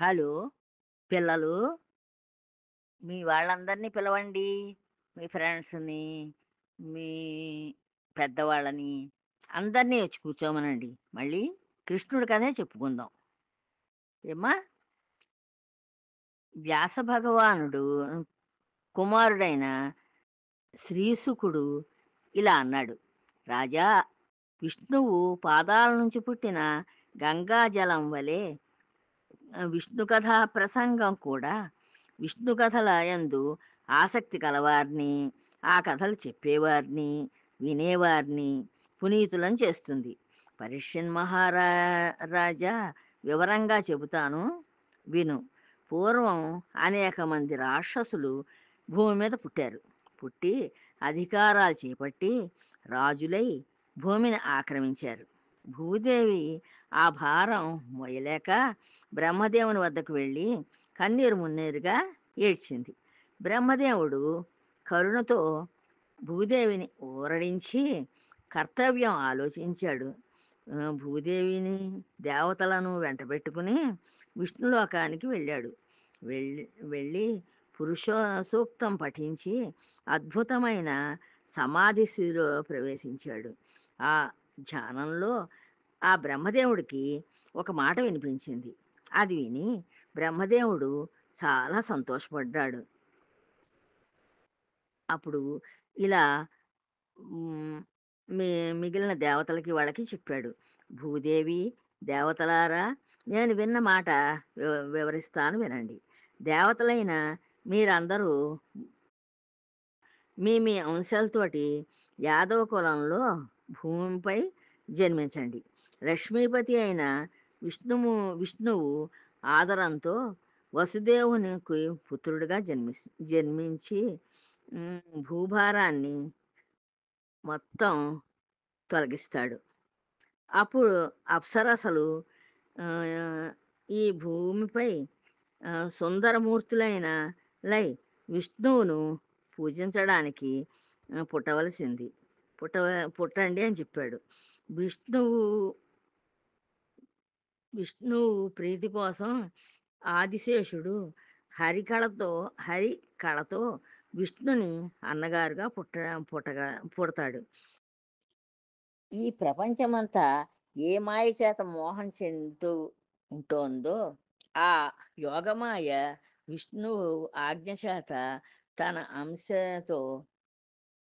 Hello! పిల్లలు, మీ వాళ్ళందరినీ పిలవండి. మీ ఫ్రెండ్స్‌ని, మీ పెద్దవాళ్ళని అందరినీ వచ్చి కూర్చోమనండి. మళ్ళీ కృష్ణుడి కథే చెప్పుకుందాం. ఏమ్మా! వ్యాస భగవానుడు కుమారుడైన శ్రీశుకుడు ఇలా అన్నాడు. రాజా! విష్ణువు పాదాల నుంచి పుట్టిన గంగా జలం వలె విష్ణు కథా ప్రసంగం కూడా విష్ణు కథల యందు ఆసక్తి కలవారిని, ఆ కథలు చెప్పేవారిని, వినేవారిని పునీతులను చేస్తుంది. పరీక్షణ్ రాజా వివరంగా చెబుతాను విను. పూర్వం అనేక మంది రాక్షసులు భూమి మీద పుట్టారు. పుట్టి అధికారాలు చేపట్టి రాజులై భూమిని ఆక్రమించారు. భూదేవి ఆ భారం మోయలేక బ్రహ్మదేవుని వద్దకు వెళ్ళి కన్నీరు మున్నీరుగా ఏడ్చింది. బ్రహ్మదేవుడు కరుణతో భూదేవిని ఊరడించి కర్తవ్యం ఆలోచించాడు. భూదేవిని, దేవతలను వెంటబెట్టుకుని విష్ణులోకానికి వెళ్ళాడు. వెళ్ళి వెళ్ళి పురుషో సూక్తం పఠించి అద్భుతమైన సమాధి స్థితిలో ప్రవేశించాడు. ఆ ధ్యానంలో ఆ బ్రహ్మదేవుడికి ఒక మాట వినిపించింది. అది విని బ్రహ్మదేవుడు చాలా సంతోషపడ్డాడు. అప్పుడు ఇలా హ్మ్, మీ మిగిలిన దేవతలకి వాళ్ళకి చెప్పాడు. భూదేవి, దేవతలారా, నేను విన్న మాట వివరిస్తాను వినండి. దేవతలైన మీరందరూ మీ మీ అంశాలతోటి యాదవ కులంలో భూమిపై జన్మించండి. లక్ష్మీపతి అయిన విష్ణువు ఆదరంతో వసుదేవునికి పుత్రుడిగా జన్మించి భూభారాన్ని మొత్తం తొలగిస్తాడు. అప్పుడు అప్సరసలు ఆహ్, ఈ భూమిపై సుందరమూర్తులైన లై విష్ణువును పూజించడానికి పుట్టవలసింది. పుట్ట పుట్టండి అని చెప్పాడు. విష్ణువు విష్ణువు ప్రీతి కోసం ఆదిశేషుడు హరికళతో హరి కళతో విష్ణుని అన్నగారుగా పుడతాడు. ఈ ప్రపంచమంతా ఏ మాయ చేత మోహం చెందుతూ ఉంటోందో, ఆ యోగమాయ విష్ణువు ఆజ్ఞ చేత తన అంశతో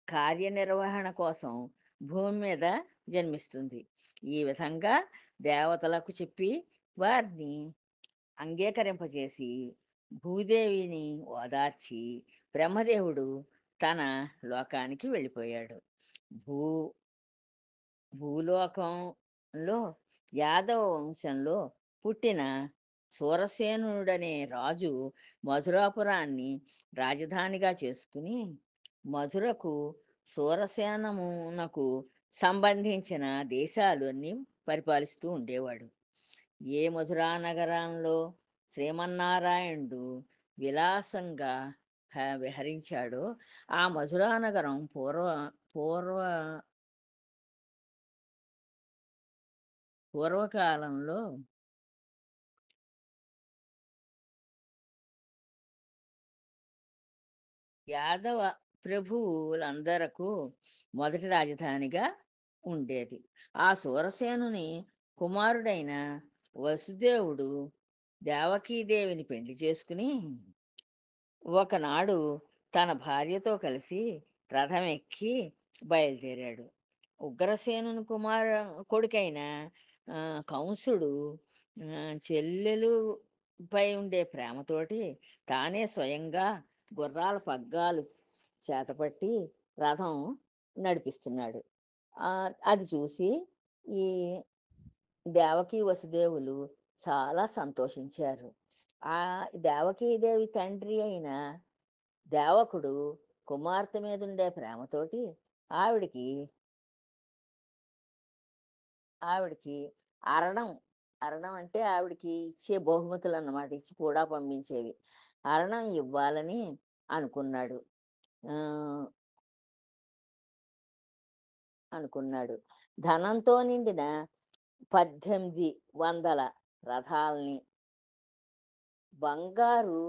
కార్యనిర్వహణ కోసం భూమి మీద జన్మిస్తుంది. ఈ విధంగా దేవతలకు చెప్పి వారిని అంగీకరింపజేసి భూదేవిని ఓదార్చి బ్రహ్మదేవుడు తన లోకానికి వెళ్ళిపోయాడు. భూ భూలోకంలో యాదవ వంశంలో పుట్టిన సూరసేనుడనే రాజు మధురాపురాన్ని రాజధానిగా చేసుకుని మధురకు సూరసేనమునకు సంబంధించిన దేశాలు అన్నీ పరిపాలిస్తూ ఉండేవాడు. ఏ మధురా నగరంలో శ్రీమన్నారాయణుడు విలాసంగా విహరించాడో ఆ మధురా నగరం పూర్వ పూర్వకాలంలో యాదవ ప్రభువులందరకు మొదటి రాజధానిగా ఉండేది. ఆ సూరసేనుని కుమారుడైన వసుదేవుడు దేవకీదేవిని పెళ్లి చేసుకుని ఒకనాడు తన భార్యతో కలిసి రథమెక్కి బయలుదేరాడు. ఉగ్రసేనుని కొడుకైన కంసుడు చెల్లెలుపై ఉండే ప్రేమతోటి తానే స్వయంగా గుర్రాల పగ్గాలు చేతపట్టి రథం నడిపిస్తున్నాడు. అది చూసి ఈ దేవకీ వసుదేవులు చాలా సంతోషించారు. ఆ దేవకీదేవి తండ్రి అయిన దేవకుడు కుమార్తె మీదుండే ప్రేమతోటి ఆవిడకి ఆవిడకి అరణం అరణం అంటే ఆవిడకి ఇచ్చే బహుమతులన్నమాట. ఇచ్చి కూడా పంపించేవి. అరణం ఇవ్వాలని అనుకున్నాడు. ఆహ్, అనుకున్నాడు. ధనంతో నిండిన 1800 రథాల్ని బంగారు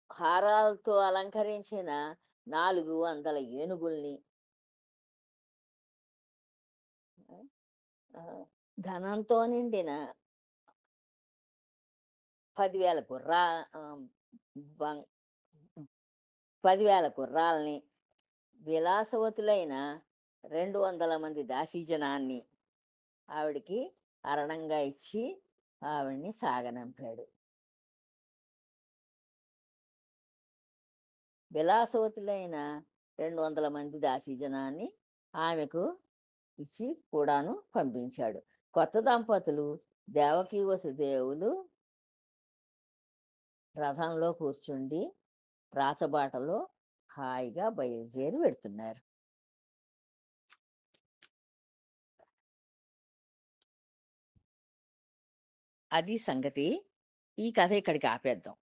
హారాలతో అలంకరించిన 400 ఏనుగుల్ని, ఆహ్, ధనంతో నిండిన 10,000 ఆహ్, బం 10,000 గుర్రాల్ని, విలాసవతులైన 200 మంది దాసీజనాన్ని ఆవిడకి అరణంగా ఇచ్చి ఆవిడని సాగనంపాడు. విలాసవతులైన 200 మంది దాసీజనాన్ని ఆమెకు ఇచ్చి కూడాను పంపించాడు. కొత్త దంపతులు దేవకీ వసుదేవులు రథంలో కూర్చుండి రాచబాటలో హాయిగా బయలుదేరి వెళ్తున్నారు. అది సంగతి. ఈ కథ ఇక్కడికి ఆపేద్దాం.